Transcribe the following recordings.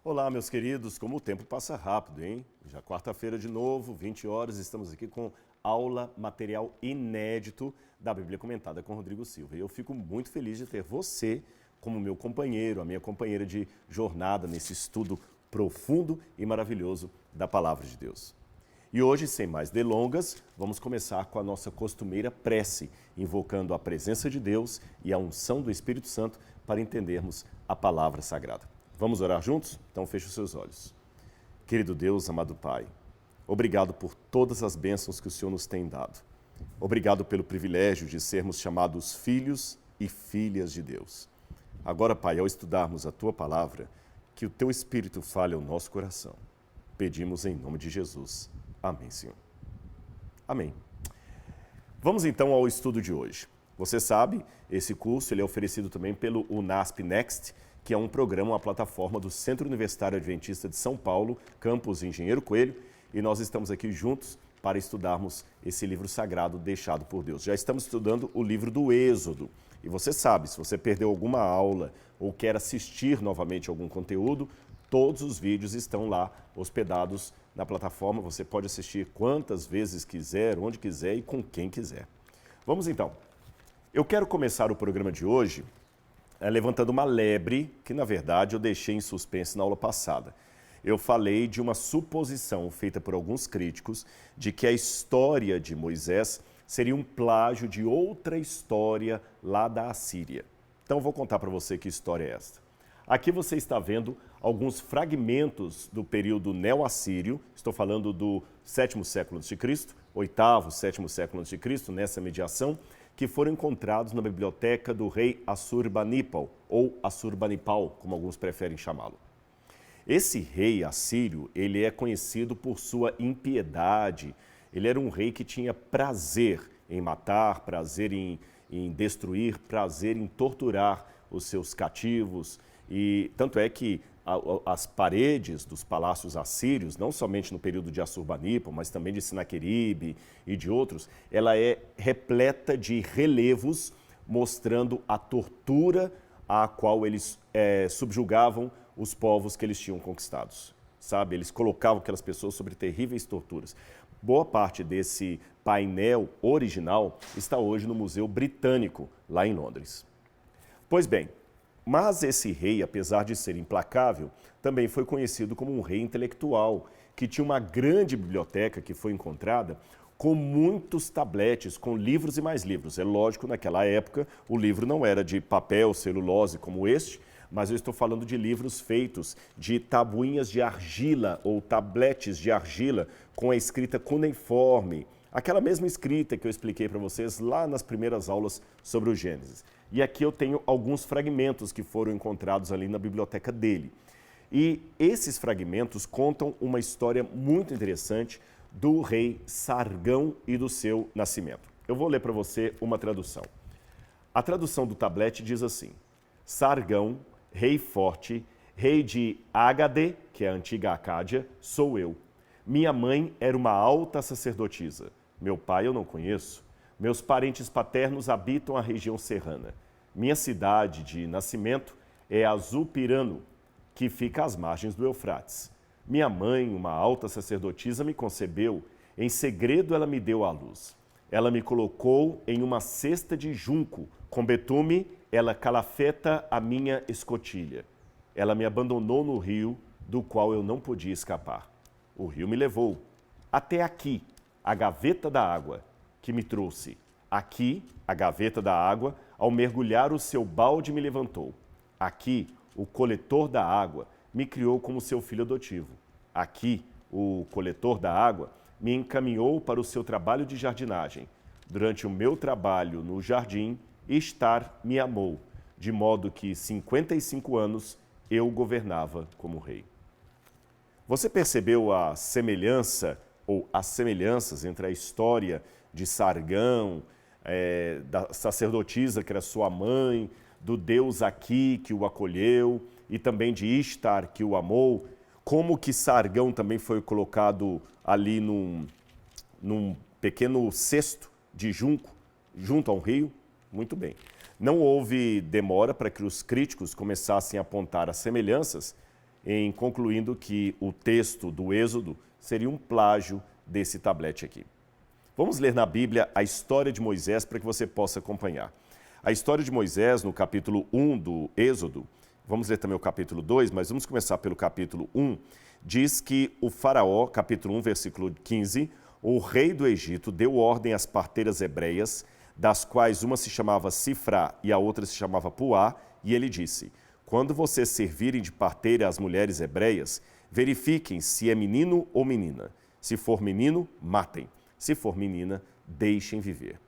Olá, meus queridos, como o tempo passa rápido, hein? Já quarta-feira de novo, 20 horas, estamos aqui com aula, material inédito da Bíblia Comentada com Rodrigo Silva. E eu fico muito feliz de ter você como meu companheiro, a minha companheira de jornada nesse estudo profundo e maravilhoso da Palavra de Deus. E hoje, sem mais delongas, vamos começar com a nossa costumeira prece, invocando a presença de Deus e a unção do Espírito Santo para entendermos a Palavra Sagrada. Vamos orar juntos? Então feche os seus olhos. Querido Deus, amado Pai, obrigado por todas as bênçãos que o Senhor nos tem dado. Obrigado pelo privilégio de sermos chamados filhos e filhas de Deus. Agora, Pai, ao estudarmos a Tua Palavra, que o Teu Espírito fale ao nosso coração. Pedimos em nome de Jesus. Amém, Senhor. Amém. Vamos então ao estudo de hoje. Você sabe, esse curso ele é oferecido também pelo UNASP Next, que é um programa, uma plataforma do Centro Universitário Adventista de São Paulo, campus Engenheiro Coelho, e nós estamos aqui juntos para estudarmos esse livro sagrado deixado por Deus. Já estamos estudando o livro do Êxodo, e você sabe, se você perdeu alguma aula ou quer assistir novamente algum conteúdo, todos os vídeos estão lá hospedados na plataforma, você pode assistir quantas vezes quiser, onde quiser e com quem quiser. Vamos então. Eu quero começar o programa de hoje levantando uma lebre que, na verdade, eu deixei em suspense na aula passada. Eu falei de uma suposição feita por alguns críticos de que a história de Moisés seria um plágio de outra história lá da Assíria. Então, eu vou contar para você que história é esta. Aqui você está vendo alguns fragmentos do período neo-assírio, estou falando do 7º século a.C., 8º, 7º século a.C., nessa mediação, que foram encontrados na biblioteca do rei Assurbanipal, ou Assurbanipal, como alguns preferem chamá-lo. Esse rei assírio, ele é conhecido por sua impiedade, ele era um rei que tinha prazer em matar, prazer em destruir, prazer em torturar os seus cativos, e tanto é que as paredes dos palácios assírios, não somente no período de Assurbanipal, mas também de Sinaqueribe e de outros, ela é repleta de relevos mostrando a tortura a qual eles subjugavam os povos que eles tinham conquistados. Sabe? Eles colocavam aquelas pessoas sobre terríveis torturas. Boa parte desse painel original está hoje no Museu Britânico, lá em Londres. Pois bem, mas esse rei, apesar de ser implacável, também foi conhecido como um rei intelectual, que tinha uma grande biblioteca que foi encontrada com muitos tabletes, com livros e mais livros. É lógico, naquela época, o livro não era de papel, celulose como este, mas eu estou falando de livros feitos de tabuinhas de argila ou tabletes de argila com a escrita cuneiforme, aquela mesma escrita que eu expliquei para vocês lá nas primeiras aulas sobre o Gênesis. E aqui eu tenho alguns fragmentos que foram encontrados ali na biblioteca dele. E esses fragmentos contam uma história muito interessante do rei Sargão e do seu nascimento. Eu vou ler para você uma tradução. A tradução do tablete diz assim: Sargão, rei forte, rei de Ágade, que é a antiga Acádia, sou eu. Minha mãe era uma alta sacerdotisa. Meu pai eu não conheço. Meus parentes paternos habitam a região serrana. Minha cidade de nascimento é Azupirano, que fica às margens do Eufrates. Minha mãe, uma alta sacerdotisa, me concebeu. Em segredo ela me deu à luz. Ela me colocou em uma cesta de junco. Com betume, ela calafeta a minha escotilha. Ela me abandonou no rio, do qual eu não podia escapar. O rio me levou. Até aqui, a gaveta da água, que me trouxe. Aqui, a gaveta da água, ao mergulhar o seu balde me levantou. Aqui, o coletor da água me criou como seu filho adotivo. Aqui, o coletor da água me encaminhou para o seu trabalho de jardinagem. Durante o meu trabalho no jardim, Istar me amou, de modo que 55 anos eu governava como rei. Você percebeu a semelhança ou as semelhanças entre a história de Sargão, da sacerdotisa que era sua mãe, do Deus Aqui que o acolheu e também de Istar que o amou? Como que Sargão também foi colocado ali num pequeno cesto de junco, junto a um rio? Muito bem. Não houve demora para que os críticos começassem a apontar as semelhanças em concluindo que o texto do Êxodo seria um plágio desse tablete aqui. Vamos ler na Bíblia a história de Moisés para que você possa acompanhar. A história de Moisés, no capítulo 1 do Êxodo, vamos ler também o capítulo 2, mas vamos começar pelo capítulo 1, diz que o faraó, capítulo 1, versículo 15, o rei do Egito deu ordem às parteiras hebreias, das quais uma se chamava Sifrá e a outra se chamava Puá, e ele disse: quando vocês servirem de parteira às mulheres hebreias, verifiquem se é menino ou menina. Se for menino, matem. Se for menina, deixem viver.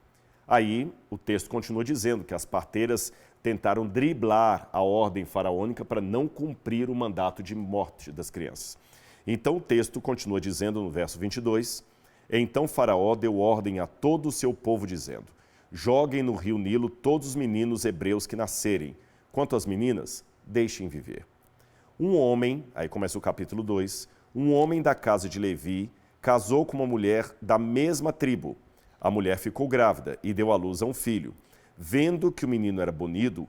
Aí o texto continua dizendo que as parteiras tentaram driblar a ordem faraônica para não cumprir o mandato de morte das crianças. Então o texto continua dizendo no verso 22, então Faraó deu ordem a todo o seu povo dizendo: joguem no rio Nilo todos os meninos hebreus que nascerem. Quanto às meninas, deixem viver. Um homem, aí começa o capítulo 2, um homem da casa de Levi casou com uma mulher da mesma tribo. A mulher ficou grávida e deu à luz a um filho. Vendo que o menino era bonito,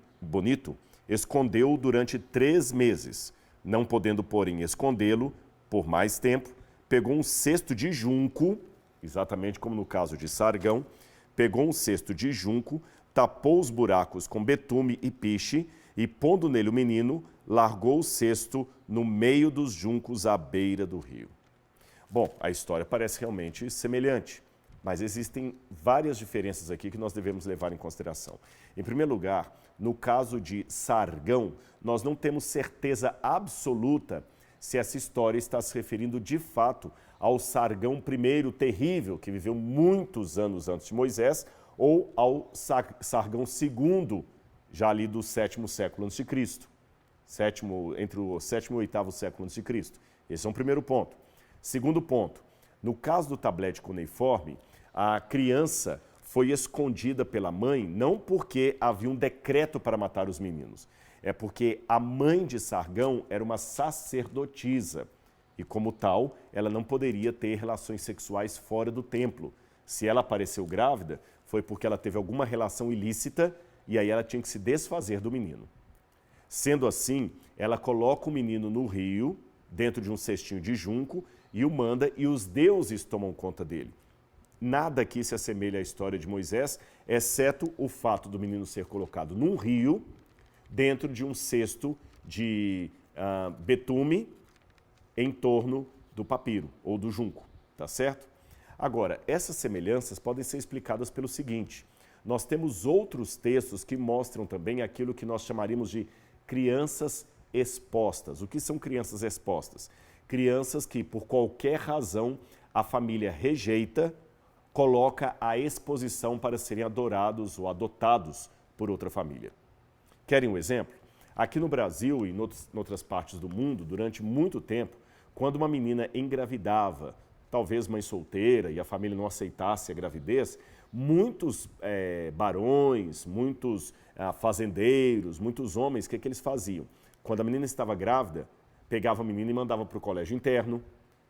escondeu-o durante 3 meses. Não podendo, porém, escondê-lo por mais tempo, pegou um cesto de junco, exatamente como no caso de Sargão, pegou um cesto de junco, tapou os buracos com betume e piche e, pondo nele o menino, largou o cesto no meio dos juncos à beira do rio. Bom, a história parece realmente semelhante, mas existem várias diferenças aqui que nós devemos levar em consideração. Em primeiro lugar, no caso de Sargão, nós não temos certeza absoluta se essa história está se referindo de fato ao Sargão I terrível, que viveu muitos anos antes de Moisés, ou ao Sargão II, já ali do 7º século a.C., entre o 7º e o 8º século a.C. Esse é um primeiro ponto. Segundo ponto, no caso do tablete cuneiforme, a criança foi escondida pela mãe não porque havia um decreto para matar os meninos, é porque a mãe de Sargão era uma sacerdotisa e, como tal, ela não poderia ter relações sexuais fora do templo. Se ela apareceu grávida, foi porque ela teve alguma relação ilícita e aí ela tinha que se desfazer do menino. Sendo assim, ela coloca o menino no rio, dentro de um cestinho de junco, e o manda, e os deuses tomam conta dele. Nada aqui se assemelha à história de Moisés, exceto o fato do menino ser colocado num rio, dentro de um cesto de betume, em torno do papiro, ou do junco, tá certo? Agora, essas semelhanças podem ser explicadas pelo seguinte: nós temos outros textos que mostram também aquilo que nós chamaríamos de crianças expostas. O que são crianças expostas? Crianças que, por qualquer razão, a família rejeita, coloca à exposição para serem adorados ou adotados por outra família. Querem um exemplo? Aqui no Brasil e em outras partes do mundo, durante muito tempo, quando uma menina engravidava, talvez mãe solteira, e a família não aceitasse a gravidez, muitos barões, muitos fazendeiros, muitos homens, o que eles faziam? Quando a menina estava grávida, pegava a menina e mandava para o colégio interno,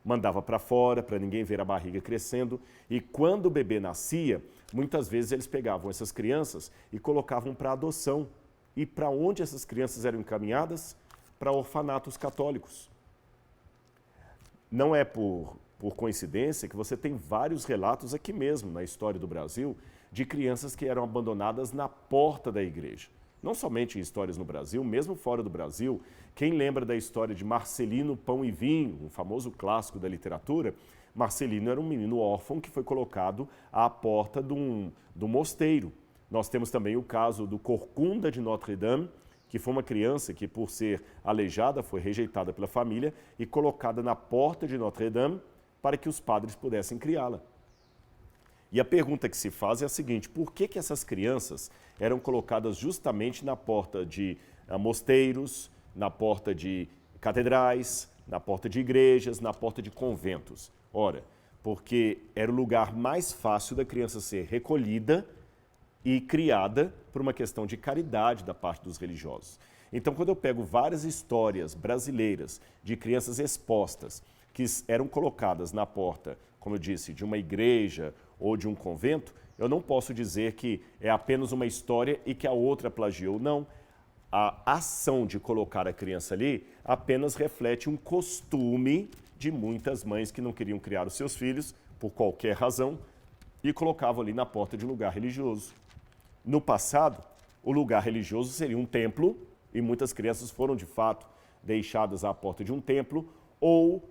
mandava para fora, para ninguém ver a barriga crescendo. E quando o bebê nascia, muitas vezes eles pegavam essas crianças e colocavam para adoção. E para onde essas crianças eram encaminhadas? Para orfanatos católicos. Não é por coincidência que você tem vários relatos aqui mesmo, na história do Brasil, de crianças que eram abandonadas na porta da igreja. Não somente em histórias no Brasil, mesmo fora do Brasil. Quem lembra da história de Marcelino Pão e Vinho, um famoso clássico da literatura? Marcelino era um menino órfão que foi colocado à porta do mosteiro. Nós temos também o caso do Corcunda de Notre-Dame, que foi uma criança que, por ser aleijada, foi rejeitada pela família e colocada na porta de Notre-Dame para que os padres pudessem criá-la. E a pergunta que se faz é a seguinte: por que essas crianças eram colocadas justamente na porta de mosteiros, na porta de catedrais, na porta de igrejas, na porta de conventos? Ora, porque era o lugar mais fácil da criança ser recolhida e criada por uma questão de caridade da parte dos religiosos. Então, quando eu pego várias histórias brasileiras de crianças expostas que eram colocadas na porta, como eu disse, de uma igreja ou de um convento, eu não posso dizer que é apenas uma história e que a outra plagiou. Não. a ação de colocar a criança ali apenas reflete um costume de muitas mães que não queriam criar os seus filhos, por qualquer razão, e colocavam ali na porta de um lugar religioso. No passado, o lugar religioso seria um templo, e muitas crianças foram, de fato, deixadas à porta de um templo ou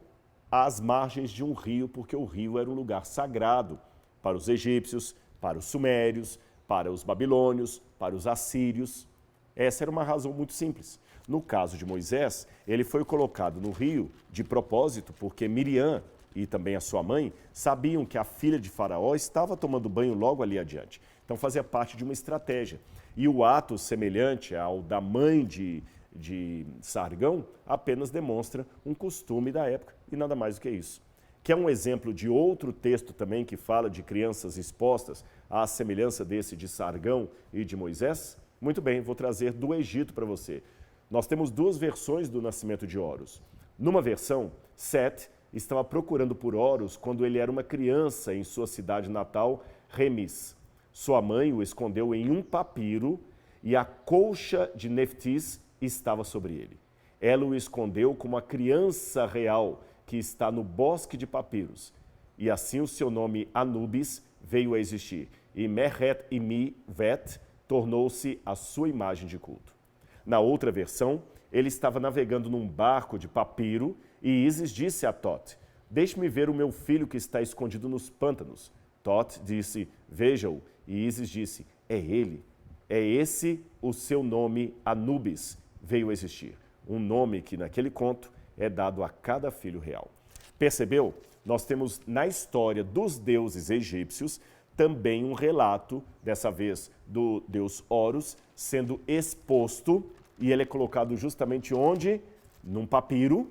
às margens de um rio, porque o rio era um lugar sagrado para os egípcios, para os sumérios, para os babilônios, para os assírios. Essa era uma razão muito simples. No caso de Moisés, ele foi colocado no rio de propósito porque Miriam e também a sua mãe sabiam que a filha de Faraó estava tomando banho logo ali adiante. Então fazia parte de uma estratégia. E o ato semelhante ao da mãe de Sargão apenas demonstra um costume da época e nada mais do que isso. Quer um exemplo de outro texto também que fala de crianças expostas à semelhança desse de Sargão e de Moisés? Muito bem, vou trazer do Egito para você. Nós temos duas versões do nascimento de Horus. Numa versão, Sete estava procurando por Horus quando ele era uma criança em sua cidade natal, Remis. Sua mãe o escondeu em um papiro e a colcha de Neftis estava sobre ele. Ela o escondeu como a criança real que está no bosque de papiros. E assim o seu nome Anubis veio a existir. E Meret Imi-Vet tornou-se a sua imagem de culto. Na outra versão, ele estava navegando num barco de papiro e Ísis disse a Tot: "Deixe-me ver o meu filho que está escondido nos pântanos." Tot disse: "Veja-o." E Ísis disse: "É ele. É esse o seu nome Anubis veio a existir." Um nome que naquele conto é dado a cada filho real. Percebeu? Nós temos na história dos deuses egípcios também um relato, dessa vez do deus Horus, sendo exposto, e ele é colocado justamente onde? Num papiro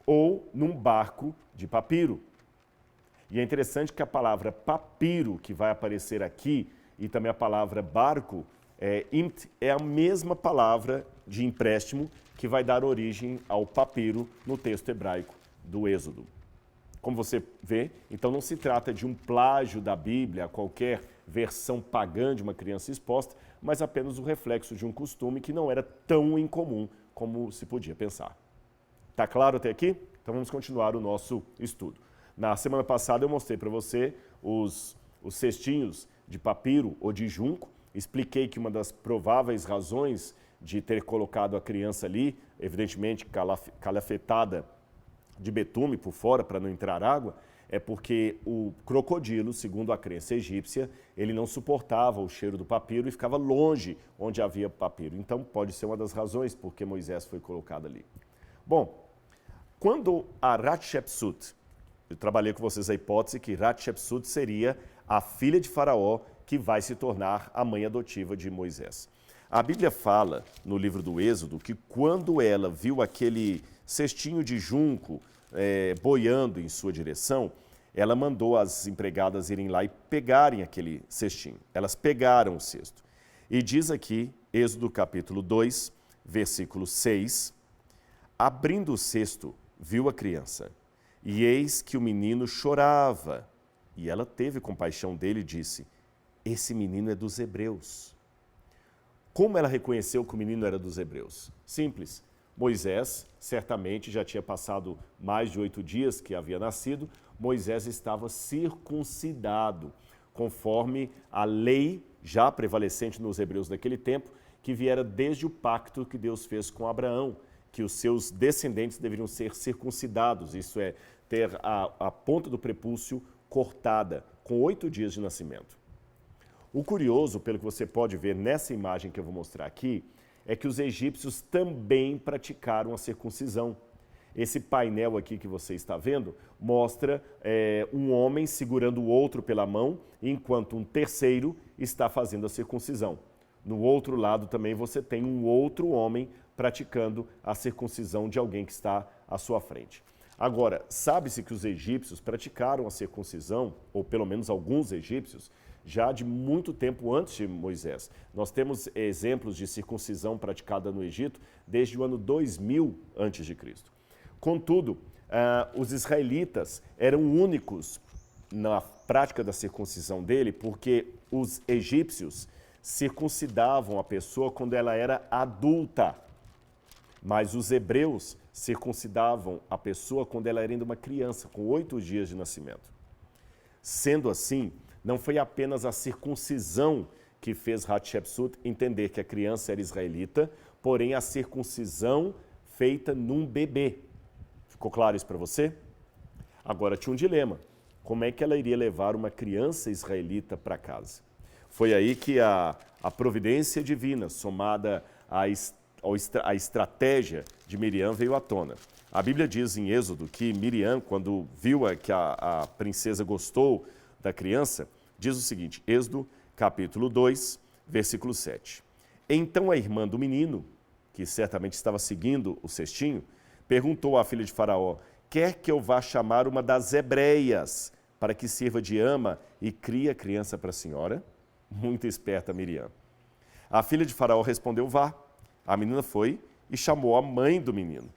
ou num barco de papiro. E é interessante que a palavra papiro, que vai aparecer aqui, e também a palavra barco, imt, é a mesma palavra de empréstimo que vai dar origem ao papiro no texto hebraico do Êxodo. Como você vê, então não se trata de um plágio da Bíblia, qualquer versão pagã de uma criança exposta, mas apenas o reflexo de um costume que não era tão incomum como se podia pensar. Tá claro até aqui? Então vamos continuar o nosso estudo. Na semana passada eu mostrei para você os cestinhos de papiro ou de junco. Expliquei que uma das prováveis razões de ter colocado a criança ali, evidentemente calafetada de betume por fora para não entrar água, é porque o crocodilo, segundo a crença egípcia, ele não suportava o cheiro do papiro e ficava longe onde havia papiro. Então pode ser uma das razões por que Moisés foi colocado ali. Bom, quando a Hatshepsut, eu trabalhei com vocês a hipótese que Hatshepsut seria a filha de Faraó que vai se tornar a mãe adotiva de Moisés. A Bíblia fala, no livro do Êxodo, que quando ela viu aquele cestinho de junco boiando em sua direção, ela mandou as empregadas irem lá e pegarem aquele cestinho. Elas pegaram o cesto. E diz aqui, Êxodo capítulo 2, versículo 6, abrindo o cesto, viu a criança, e eis que o menino chorava. E ela teve compaixão dele e disse: "Esse menino é dos hebreus." Como ela reconheceu que o menino era dos hebreus? Simples. Moisés certamente já tinha passado mais de 8 dias que havia nascido. Moisés estava circuncidado, conforme a lei já prevalecente nos hebreus daquele tempo, que viera desde o pacto que Deus fez com Abraão, que os seus descendentes deveriam ser circuncidados, isso é, ter a ponta do prepúcio cortada, com 8 dias de nascimento. O curioso, pelo que você pode ver nessa imagem que eu vou mostrar aqui, é que os egípcios também praticaram a circuncisão. Esse painel aqui que você está vendo mostra um homem segurando o outro pela mão, enquanto um terceiro está fazendo a circuncisão. No outro lado também você tem um outro homem praticando a circuncisão de alguém que está à sua frente. Agora, sabe-se que os egípcios praticaram a circuncisão, ou pelo menos alguns egípcios, já de muito tempo antes de Moisés. Nós temos exemplos de circuncisão praticada no Egito desde o ano 2000 a.C. Contudo, os israelitas eram únicos na prática da circuncisão dele, porque os egípcios circuncidavam a pessoa quando ela era adulta, mas os hebreus circuncidavam a pessoa quando ela era ainda uma criança, com 8 dias de nascimento. Sendo assim, não foi apenas a circuncisão que fez Hatshepsut entender que a criança era israelita, porém a circuncisão feita num bebê. Ficou claro isso para você? Agora tinha um dilema. Como é que ela iria levar uma criança israelita para casa? Foi aí que a providência divina, somada à estratégia de Miriam, veio à tona. A Bíblia diz em Êxodo que Miriam, quando viu que a princesa gostou da criança, diz o seguinte, Êxodo capítulo 2, versículo 7. Então a irmã do menino, que certamente estava seguindo o cestinho, perguntou à filha de Faraó, quer que eu vá chamar uma das hebreias para que sirva de ama e crie a criança para a senhora? Muito esperta Miriam. A filha de Faraó respondeu, vá. A menina foi e chamou a mãe do menino.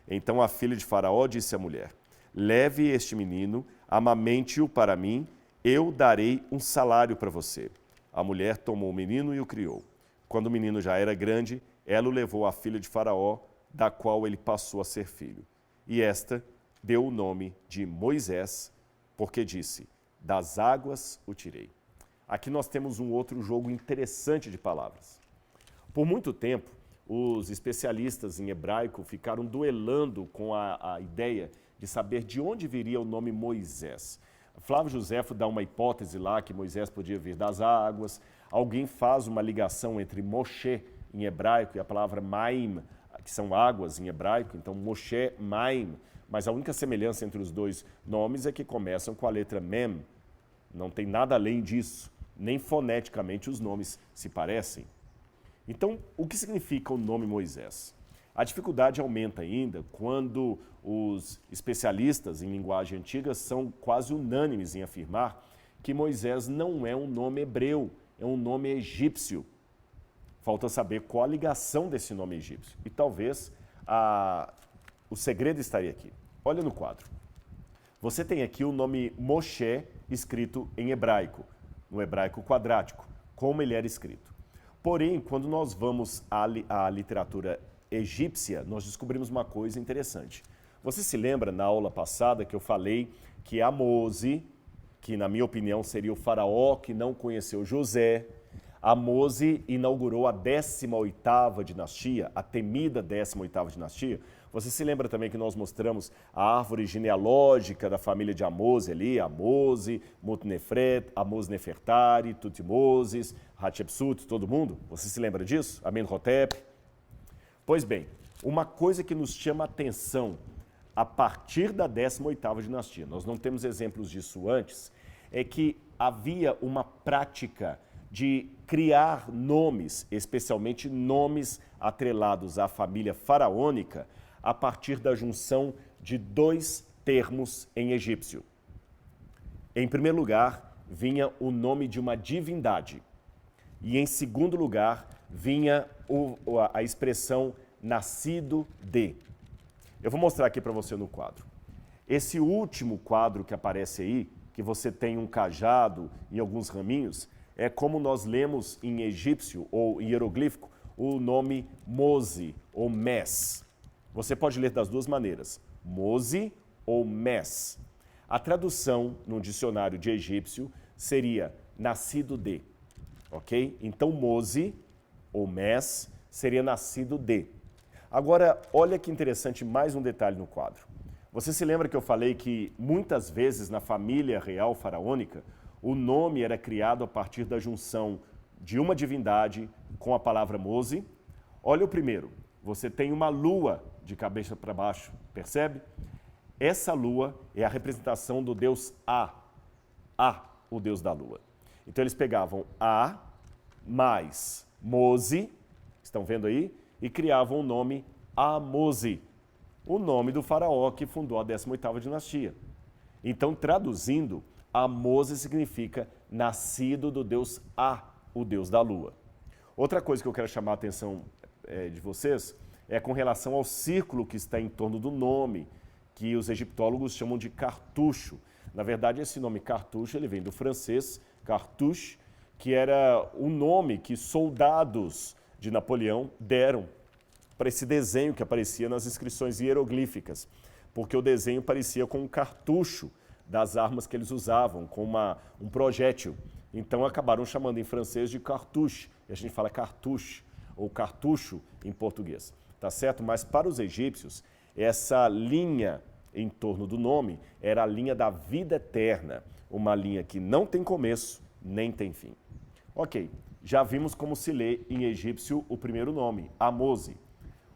Então a filha de Faraó disse à mulher, leve este menino, amamente-o para mim, eu darei um salário para você. A mulher tomou o menino e o criou. Quando o menino já era grande, ela o levou à filha de Faraó, da qual ele passou a ser filho. E esta deu o nome de Moisés, porque disse, das águas o tirei. Aqui nós temos um outro jogo interessante de palavras. Por muito tempo, os especialistas em hebraico ficaram duelando com a ideia de saber de onde viria o nome Moisés. Flávio Josefo dá uma hipótese lá que Moisés podia vir das águas. Alguém faz uma ligação entre Moshe em hebraico e a palavra Maim, que são águas em hebraico, então Moshe, Maim. Mas a única semelhança entre os dois nomes é que começam com a letra Mem. Não tem nada além disso. Nem foneticamente os nomes se parecem. Então, o que significa o nome Moisés? A dificuldade aumenta ainda quando os especialistas em linguagem antiga são quase unânimes em afirmar que Moisés não é um nome hebreu, é um nome egípcio. Falta saber qual a ligação desse nome egípcio. E talvez o segredo estaria aqui. Olha no quadro. Você tem aqui o nome Moshe escrito em hebraico, no hebraico quadrático, como ele era escrito. Porém, quando nós vamos à literatura egípcia, nós descobrimos uma coisa interessante. Você se lembra na aula passada que eu falei que Amose, que na minha opinião seria o faraó que não conheceu José, Amose inaugurou a 18ª dinastia, a temida 18ª dinastia. Você se lembra também que nós mostramos a árvore genealógica da família de Amose ali, Amose, Mutnefret, Amose-Nefertari, Tutmoses, Hatshepsut, todo mundo? Você se lembra disso? Amenhotep? Pois bem, uma coisa que nos chama a atenção a partir da 18ª dinastia, nós não temos exemplos disso antes, é que havia uma prática de criar nomes, especialmente nomes atrelados à família faraônica, a partir da junção de 2 termos em egípcio. Em primeiro lugar, vinha o nome de uma divindade. E em segundo lugar, vinha a expressão nascido de. Eu vou mostrar aqui para você no quadro. Esse último quadro que aparece aí, que você tem um cajado e alguns raminhos, é como nós lemos em egípcio ou em hieroglífico o nome Mose ou Mes. Você pode ler das duas maneiras, Mose ou Mes. A tradução no dicionário de egípcio seria nascido de, ok? Então Mose ou Mes seria nascido de. Agora, olha que interessante, mais um detalhe no quadro. Você se lembra que eu falei que muitas vezes na família real faraônica, o nome era criado a partir da junção de uma divindade com a palavra Mose? Olha o primeiro, você tem uma lua de cabeça para baixo, percebe? Essa lua é a representação do deus A, o deus da lua. Então eles pegavam A mais Mose, estão vendo aí? E criavam o nome Amose, o nome do faraó que fundou a 18ª dinastia. Então, traduzindo, Amose significa nascido do deus A, o deus da lua. Outra coisa que eu quero chamar a atenção de vocês é com relação ao círculo que está em torno do nome, que os egiptólogos chamam de cartucho. Na verdade, esse nome cartucho ele vem do francês cartouche, que era o nome que soldados de Napoleão deram para esse desenho que aparecia nas inscrições hieroglíficas, porque o desenho parecia com um cartucho das armas que eles usavam, com um projétil. Então acabaram chamando em francês de cartouche, e a gente fala cartouche, ou cartucho em português, tá certo? Mas para os egípcios, essa linha em torno do nome era a linha da vida eterna, uma linha que não tem começo nem tem fim. Ok, já vimos como se lê em egípcio o primeiro nome, Amose.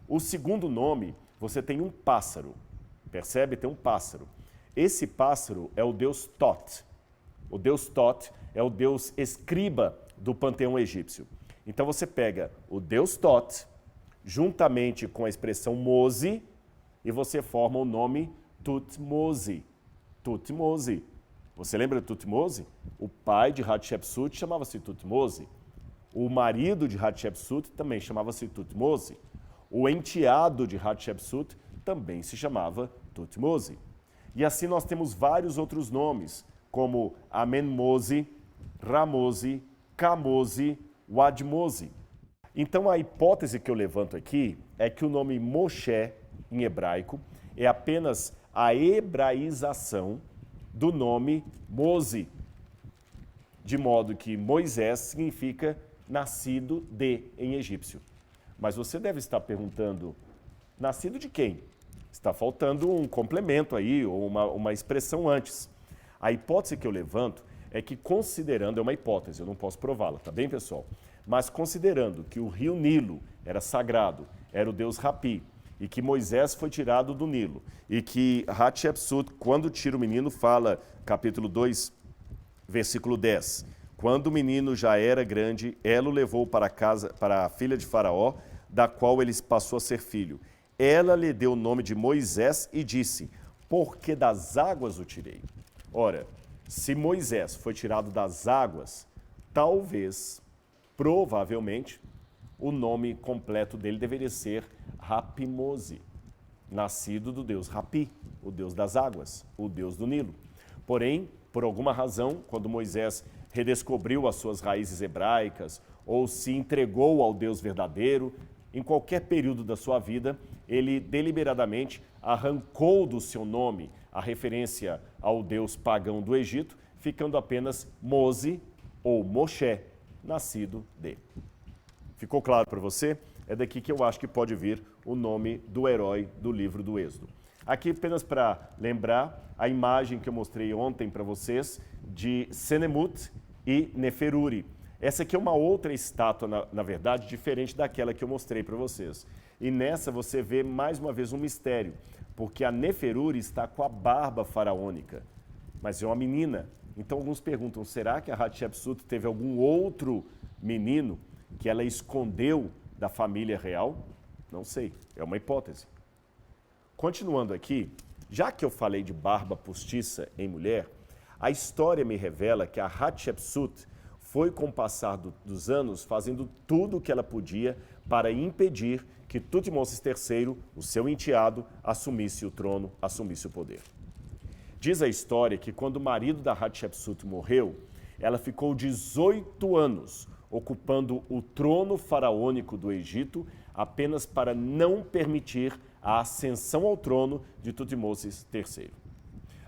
O segundo nome, você tem um pássaro, percebe? Tem um pássaro. Esse pássaro é o deus Tot. O deus Tot é o deus escriba do panteão egípcio. Então você pega o deus Tot, juntamente com a expressão Mose, e você forma o nome Tutmose. Tutmose. Você lembra de Tutmose? O pai de Hatshepsut chamava-se Tutmose. O marido de Hatshepsut também chamava-se Tutmose. O enteado de Hatshepsut também se chamava Tutmose. E assim nós temos vários outros nomes, como Amenmose, Ramose, Camose, Wadmose. Então a hipótese que eu levanto aqui é que o nome Moshe, em hebraico, é apenas a hebraização do nome Mose, de modo que Moisés significa nascido de em egípcio. Mas você deve estar perguntando, nascido de quem? Está faltando um complemento aí, ou uma expressão antes. A hipótese que eu levanto é que, considerando, é uma hipótese, eu não posso prová-la, tá bem, pessoal? Mas considerando que o rio Nilo era sagrado, era o deus Rapi, e que Moisés foi tirado do Nilo, e que Hatshepsut, quando tira o menino, fala, capítulo 2, versículo 10, quando o menino já era grande, ela o levou para casa, para a filha de Faraó, da qual ele passou a ser filho. Ela lhe deu o nome de Moisés e disse, porque das águas o tirei. Ora, se Moisés foi tirado das águas, talvez, provavelmente, o nome completo dele deveria ser Rapimose, nascido do deus Rapi, o deus das águas, o deus do Nilo. Porém, por alguma razão, quando Moisés redescobriu as suas raízes hebraicas ou se entregou ao Deus verdadeiro, em qualquer período da sua vida, ele deliberadamente arrancou do seu nome a referência ao deus pagão do Egito, ficando apenas Mose ou Moshe, nascido de. Ficou claro para você? É daqui que eu acho que pode vir o nome do herói do livro do Êxodo. Aqui apenas para lembrar a imagem que eu mostrei ontem para vocês de Senemut e Neferuri. Essa aqui é uma outra estátua, na verdade, diferente daquela que eu mostrei para vocês. E nessa você vê mais uma vez um mistério, porque a Neferuri está com a barba faraônica, mas é uma menina. Então alguns perguntam, será que a Hatshepsut teve algum outro menino que ela escondeu da família real? Não sei, é uma hipótese. Continuando aqui, já que eu falei de barba postiça em mulher, a história me revela que a Hatshepsut foi, com o passar dos anos, fazendo tudo o que ela podia para impedir que Tutmoses III, o seu enteado, assumisse o trono, assumisse o poder. Diz a história que quando o marido da Hatshepsut morreu, ela ficou 18 anos ocupando o trono faraônico do Egito apenas para não permitir a ascensão ao trono de Tutmoses III.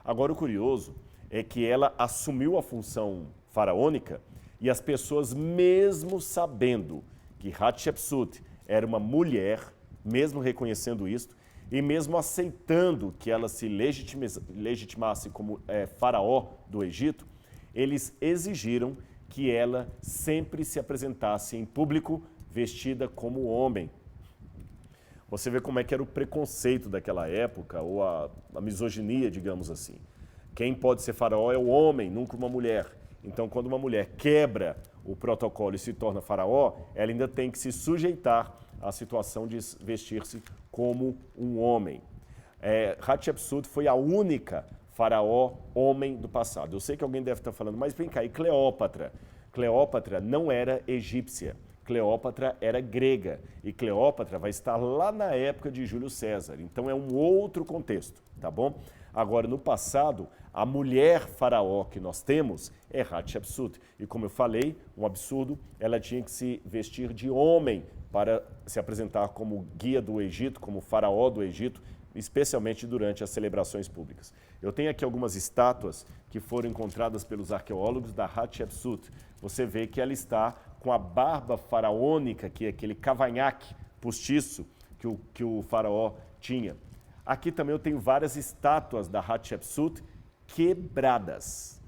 Agora, o curioso é que ela assumiu a função faraônica e as pessoas, mesmo sabendo que Hatshepsut era uma mulher, mesmo reconhecendo isto, e mesmo aceitando que ela se legitimasse como faraó do Egito, eles exigiram que ela sempre se apresentasse em público vestida como homem. Você vê como é que era o preconceito daquela época, ou a misoginia, digamos assim. Quem pode ser faraó é o homem, nunca uma mulher. Então, quando uma mulher quebra o protocolo e se torna faraó, ela ainda tem que se sujeitar à situação de vestir-se como um homem. Hatshepsut foi a única faraó homem do passado. Eu sei que alguém deve estar falando, mas vem cá, e Cleópatra? Cleópatra não era egípcia. Cleópatra era grega e Cleópatra vai estar lá na época de Júlio César. Então é um outro contexto, tá bom? Agora, no passado, a mulher faraó que nós temos é Hatshepsut. E como eu falei, um absurdo, ela tinha que se vestir de homem para se apresentar como guia do Egito, como faraó do Egito, especialmente durante as celebrações públicas. Eu tenho aqui algumas estátuas que foram encontradas pelos arqueólogos da Hatshepsut. Você vê que ela está com a barba faraônica, que é aquele cavanhaque postiço que o faraó tinha. Aqui também eu tenho várias estátuas da Hatshepsut quebradas.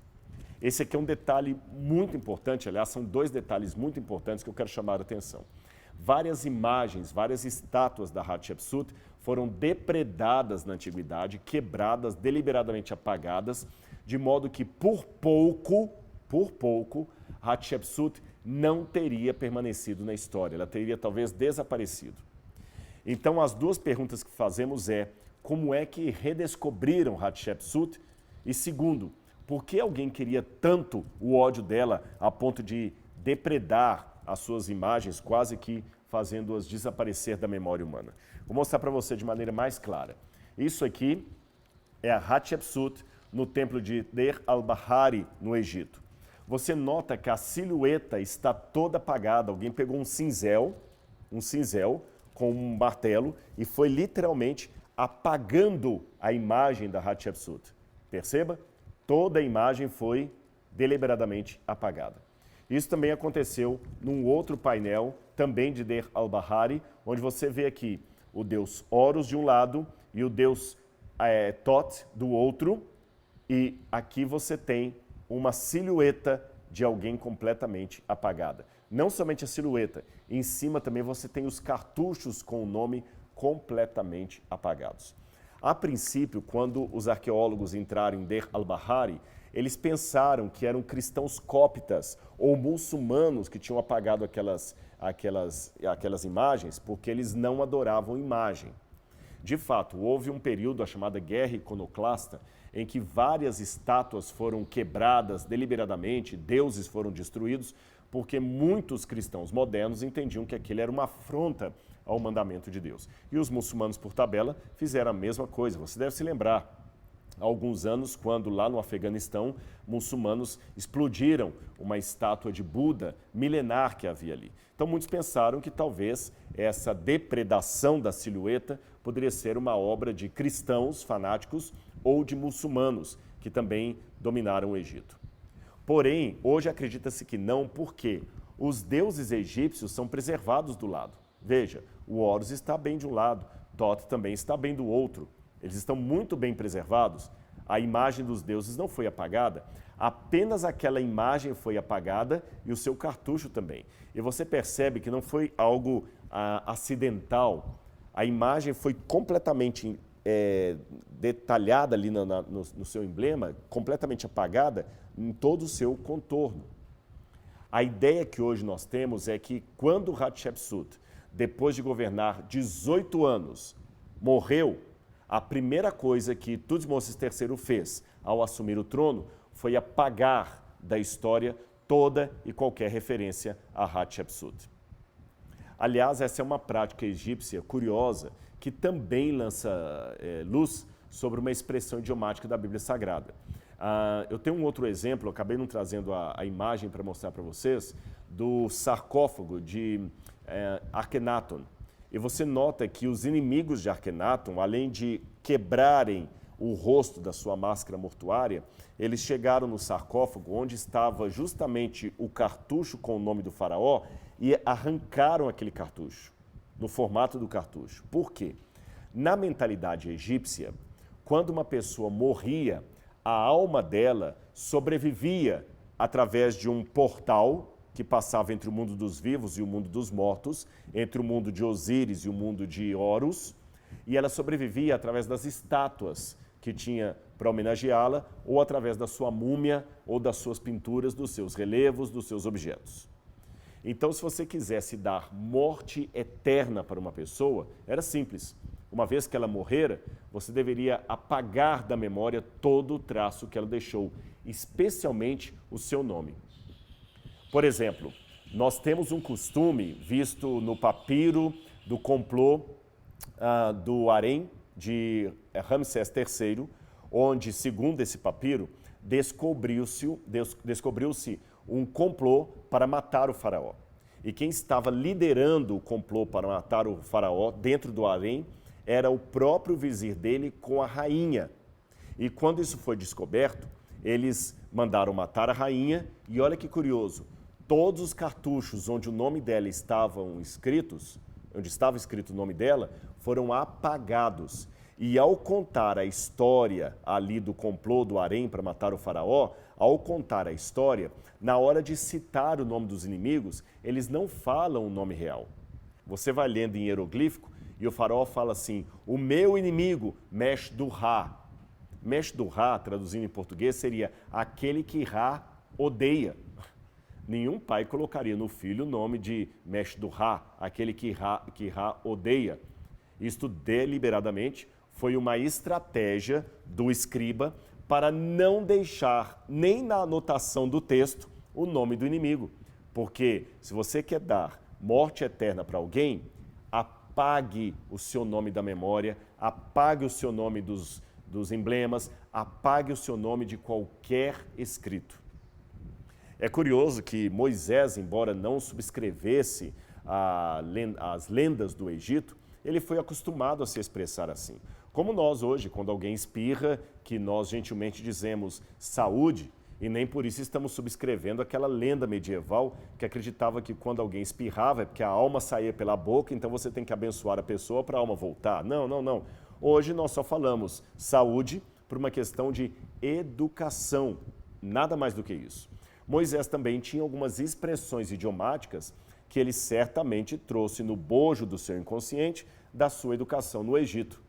Esse aqui é um detalhe muito importante, aliás, são dois detalhes muito importantes que eu quero chamar a atenção. Várias imagens, várias estátuas da Hatshepsut foram depredadas na antiguidade, quebradas, deliberadamente apagadas, de modo que por pouco, Hatshepsut não teria permanecido na história, ela teria talvez desaparecido. Então as duas perguntas que fazemos é, como é que redescobriram Hatshepsut? E segundo, por que alguém queria tanto o ódio dela a ponto de depredar as suas imagens, quase que fazendo-as desaparecer da memória humana? Vou mostrar para você de maneira mais clara. Isso aqui é a Hatshepsut no templo de Deir al-Bahari, no Egito. Você nota que a silhueta está toda apagada. Alguém pegou um cinzel com um martelo e foi literalmente apagando a imagem da Hatshepsut. Perceba? Toda a imagem foi deliberadamente apagada. Isso também aconteceu num outro painel, também de Deir al-Bahari, onde você vê aqui o deus Horus de um lado e o deus Thoth do outro, e aqui você tem uma silhueta de alguém completamente apagada. Não somente a silhueta, em cima também você tem os cartuchos com o nome completamente apagados. A princípio, quando os arqueólogos entraram em Deir al-Bahari, eles pensaram que eram cristãos cóptas ou muçulmanos que tinham apagado aquelas imagens porque eles não adoravam imagem. De fato, houve um período, a chamada Guerra Iconoclasta, em que várias estátuas foram quebradas deliberadamente, deuses foram destruídos, porque muitos cristãos modernos entendiam que aquilo era uma afronta ao mandamento de Deus. E os muçulmanos, por tabela, fizeram a mesma coisa. Você deve se lembrar, há alguns anos, quando lá no Afeganistão, muçulmanos explodiram uma estátua de Buda milenar que havia ali. Então muitos pensaram que talvez essa depredação da silhueta poderia ser uma obra de cristãos fanáticos ou de muçulmanos que também dominaram o Egito. Porém, hoje acredita-se que não, porque os deuses egípcios são preservados do lado. Veja, o Horus está bem de um lado, Thoth também está bem do outro. Eles estão muito bem preservados. A imagem dos deuses não foi apagada, apenas aquela imagem foi apagada e o seu cartucho também. E você percebe que não foi algo acidental. A imagem foi completamente detalhada ali no seu emblema, completamente apagada em todo o seu contorno. A ideia que hoje nós temos é que quando Hatshepsut, depois de governar 18 anos, morreu, a primeira coisa que Thutmose III fez ao assumir o trono foi apagar da história toda e qualquer referência a Hatshepsut. Aliás, essa é uma prática egípcia curiosa que também lança luz sobre uma expressão idiomática da Bíblia Sagrada. Eu tenho um outro exemplo, eu acabei não trazendo a imagem para mostrar para vocês, do sarcófago de Akhenaton. E você nota que os inimigos de Akhenaton, além de quebrarem o rosto da sua máscara mortuária, eles chegaram no sarcófago onde estava justamente o cartucho com o nome do faraó e arrancaram aquele cartucho, no formato do cartucho. Por quê? Na mentalidade egípcia, quando uma pessoa morria, a alma dela sobrevivia através de um portal que passava entre o mundo dos vivos e o mundo dos mortos, entre o mundo de Osíris e o mundo de Horus, e ela sobrevivia através das estátuas que tinha para homenageá-la, ou através da sua múmia, ou das suas pinturas, dos seus relevos, dos seus objetos. Então, se você quisesse dar morte eterna para uma pessoa, era simples. Uma vez que ela morrera, você deveria apagar da memória todo o traço que ela deixou, especialmente o seu nome. Por exemplo, nós temos um costume visto no papiro do complô do harém de Ramsés III, onde, segundo esse papiro, descobriu-se um complô para matar o faraó. E quem estava liderando o complô para matar o faraó dentro do harém era o próprio vizir dele com a rainha. E quando isso foi descoberto, eles mandaram matar a rainha e olha que curioso, todos os cartuchos onde o nome dela estavam escritos, onde estava escrito o nome dela, foram apagados. E ao contar a história ali do complô do harém para matar o faraó, ao contar a história, na hora de citar o nome dos inimigos, eles não falam o nome real. Você vai lendo em hieroglífico e o faraó fala assim, o meu inimigo, Mesh-Durra. Mesh-Durra, traduzindo em português, seria aquele que Ra odeia. Nenhum pai colocaria no filho o nome de Mesh-Durra, aquele que Ra odeia. Isto deliberadamente foi uma estratégia do escriba para não deixar nem na anotação do texto o nome do inimigo. Porque se você quer dar morte eterna para alguém, apague o seu nome da memória, apague o seu nome dos emblemas, apague o seu nome de qualquer escrito. É curioso que Moisés, embora não subscrevesse as lendas do Egito, ele foi acostumado a se expressar assim. Como nós hoje, quando alguém espirra, que nós gentilmente dizemos saúde, e nem por isso estamos subscrevendo aquela lenda medieval que acreditava que quando alguém espirrava é porque a alma saía pela boca, então você tem que abençoar a pessoa para a alma voltar. Não, não, não. Hoje nós só falamos saúde por uma questão de educação, nada mais do que isso. Moisés também tinha algumas expressões idiomáticas que ele certamente trouxe no bojo do seu inconsciente da sua educação no Egito.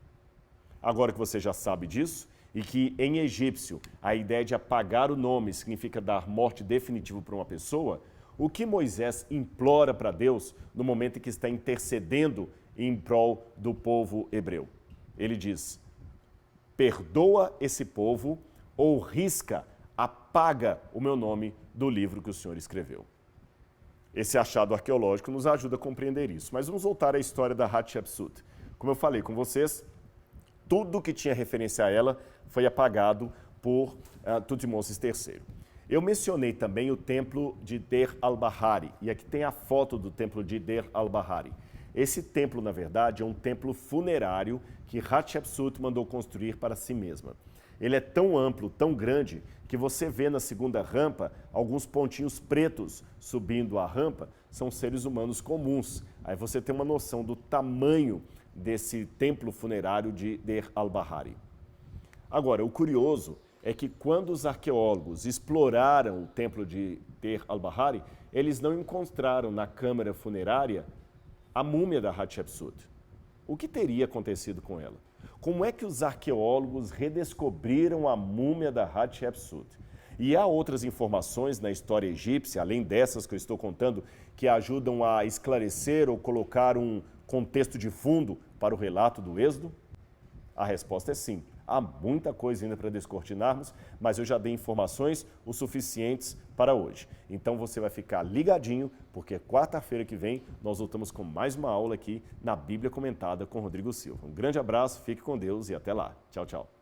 Agora que você já sabe disso, e que em egípcio a ideia de apagar o nome significa dar morte definitiva para uma pessoa, o que Moisés implora para Deus no momento em que está intercedendo em prol do povo hebreu? Ele diz, perdoa esse povo ou risca, apaga o meu nome do livro que o Senhor escreveu. Esse achado arqueológico nos ajuda a compreender isso. Mas vamos voltar à história da Hatshepsut. Como eu falei com vocês, tudo que tinha referência a ela foi apagado por Tutmosis III. Eu mencionei também o templo de Der al-Bahari, e aqui tem a foto do templo de Der al-Bahari. Esse templo, na verdade, é um templo funerário que Hatshepsut mandou construir para si mesma. Ele é tão amplo, tão grande, que você vê na segunda rampa alguns pontinhos pretos subindo a rampa, são seres humanos comuns. Aí você tem uma noção do tamanho desse templo funerário de Der al-Bahari. Agora, o curioso é que quando os arqueólogos exploraram o templo de Der al-Bahari, eles não encontraram na câmara funerária a múmia da Hatshepsut. O que teria acontecido com ela? Como é que os arqueólogos redescobriram a múmia da Hatshepsut? E há outras informações na história egípcia, além dessas que eu estou contando, que ajudam a esclarecer ou colocar um contexto de fundo para o relato do Êxodo? A resposta é sim. Há muita coisa ainda para descortinarmos, mas eu já dei informações o suficientes para hoje. Então você vai ficar ligadinho, porque quarta-feira que vem nós voltamos com mais uma aula aqui na Bíblia Comentada com Rodrigo Silva. Um grande abraço, fique com Deus e até lá. Tchau, tchau.